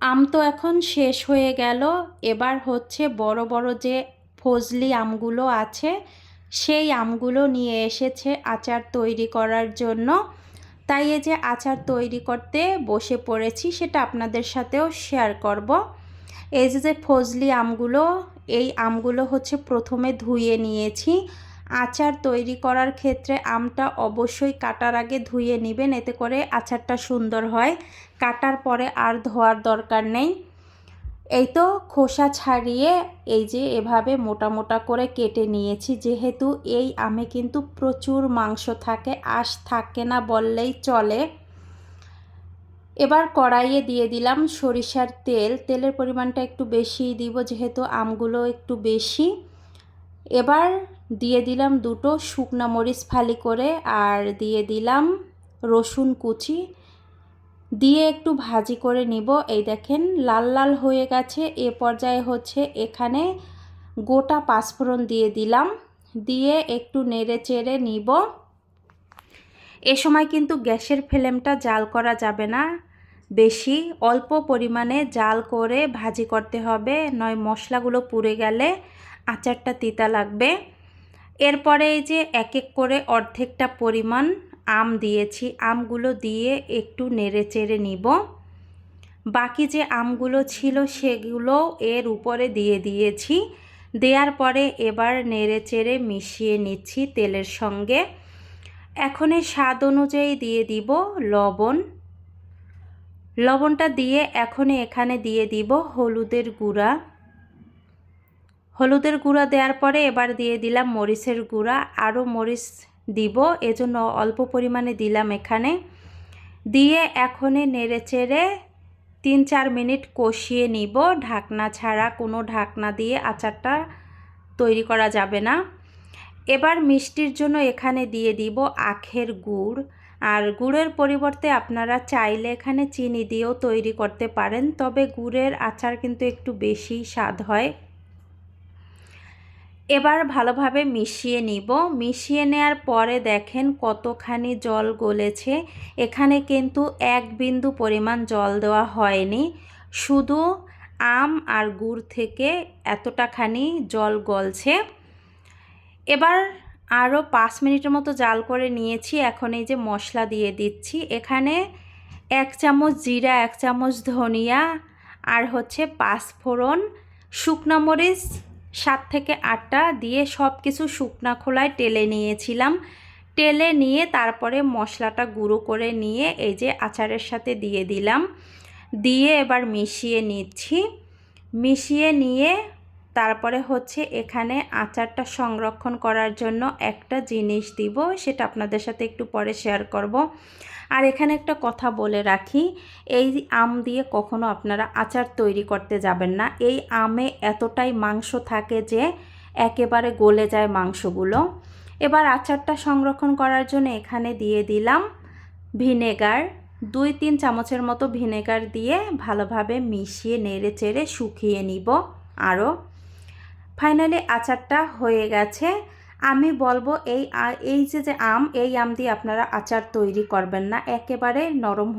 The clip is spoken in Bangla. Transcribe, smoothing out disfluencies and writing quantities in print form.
আম তো এখন শেষ হয়ে গেল। এবার হচ্ছে বড় বড় যে ফজলি আমগুলো আছে সেই আমগুলো নিয়ে এসেছে আচার তৈরি করার জন্য। তাই এই যে আচার তৈরি করতে বসে পড়েছি, সেটা আপনাদের সাথেও শেয়ার করব। এই যে ফজলি আমগুলো, এই আমগুলো হচ্ছে প্রথমে ধুয়ে নিয়েছি। আচার তৈরি করার ক্ষেত্রে আমটা অবশ্যই কাটার আগে ধুয়ে নেবেন, এতে করে আচারটা সুন্দর হয়। কাটার পরে আর ধোয়ার দরকার নেই। এই তো খোসা ছাড়িয়ে এই যে এভাবে মোটা মোটা করে কেটে নিয়েছি। যেহেতু এই আমে কিন্তু প্রচুর মাংস থাকে, আঁশ থাকে না বললেই চলে। এবার কড়াইয়ে দিয়ে দিলাম সরিষার তেল। তেলের পরিমাণটা একটু বেশিই দিব যেহেতু আমগুলো একটু বেশি। এবার দিয়ে দিলাম দুটো শুকনো মরিচ ফালি করে, আর দিয়ে দিলাম রসুন কুচি, দিয়ে একটু ভাজি করে নিব। এই দেখেন লাল লাল হয়ে গেছে। এ পর্যায়ে হচ্ছে এখানে গোটা পাঁচফোড়ন দিয়ে দিলাম, দিয়ে একটু নেড়ে চেড়ে নিব। এ সময় কিন্তু গ্যাসের ফ্লেমটা জাল করা যাবে না বেশি, অল্প পরিমাণে জাল করে ভাজি করতে হবে, নয় মশলাগুলো পুড়ে গেলে আচারটা তিতা লাগবে। এরপরে এই যে এক এক করে অর্ধেকটা পরিমাণ আম দিয়েছি, আমগুলো দিয়ে একটু নেড়ে চেড়ে নিব। বাকি যে আমগুলো ছিল সেগুলো এর উপরে দিয়ে দিয়েছি। দেওয়ার পরে এবার নেড়ে চেড়ে মিশিয়ে নিচ্ছি তেলের সঙ্গে। এখন স্বাদ অনুযায়ী দিয়ে দিব লবণ। লবণটা দিয়ে এখন এখানে দিয়ে দিব হলুদের গুঁড়া। হলুদের গুঁড়া দেওয়ার পরে এবার দিয়ে দিলাম মরিচের গুঁড়া। আরও মরিচ দিব, এজন্য অল্প পরিমাণে দিলাম এখানে। দিয়ে এখন নেড়ে চেড়ে 3-4 মিনিট কষিয়ে নিব ঢাকনা ছাড়া। কোনো ঢাকনা দিয়ে আচারটা তৈরি করা যাবে না। এবার মিষ্টির জন্য এখানে দিয়ে দিব আখের গুড়। আর গুড়ের পরিবর্তে আপনারা চাইলে এখানে চিনি দিয়েও তৈরি করতে পারেন, তবে গুড়ের আচার কিন্তু একটু বেশি স্বাদ হয়। এবার ভালোভাবে মিশিয়ে নিব। মিশিয়ে নেওয়ার পরে দেখেন কতখানি জল গলেছে। এখানে কিন্তু এক বিন্দু পরিমাণ জল দেওয়া হয়নি, শুধু আম আর গুড় থেকে এতটাখানি জল গলছে। এবার আরও 5 মিনিটের মতো জাল করে নিয়েছি। এখন এই যে মশলা দিয়ে দিচ্ছি। এখানে 1 চামচ জিরা, 1 চামচ ধনিয়া, আর হচ্ছে পাঁচফোড়ন, শুকনো মরিচ 7 থেকে 8টা দিয়ে সব কিছু শুকনা খোলায় টেলে নিয়েছিলাম। টেলে নিয়ে তারপরে মশলাটা গুঁড়ো করে নিয়ে এই যে আচারের সাথে দিয়ে দিলাম। দিয়ে এবার মিশিয়ে নিচ্ছি। মিশিয়ে নিয়ে তারপরে হচ্ছে এখানে আচারটা সংরক্ষণ করার জন্য একটা জিনিস দিব, সেটা আপনাদের সাথে একটু পরে শেয়ার করব। আর এখানে একটা কথা বলে রাখি, এই আম দিয়ে কখনো আপনারা আচার তৈরি করতে যাবেন না। এই আমে এতটাই মাংস থাকে যে একেবারে গলে যায় মাংসগুলো। এবার আচারটা সংরক্ষণ করার জন্য এখানে দিয়ে দিলাম ভিনেগার। 2-3 চামচের মতো ভিনেগার দিয়ে ভালোভাবে মিশিয়ে নেড়ে চেড়ে শুকিয়ে নিব আরও। ফাইনালি আচারটা হয়ে গেছে। আমি বলবো এই যে আম, এই আম দিয়ে আপনারা আচার তৈরি করবেন না, একেবারে নরম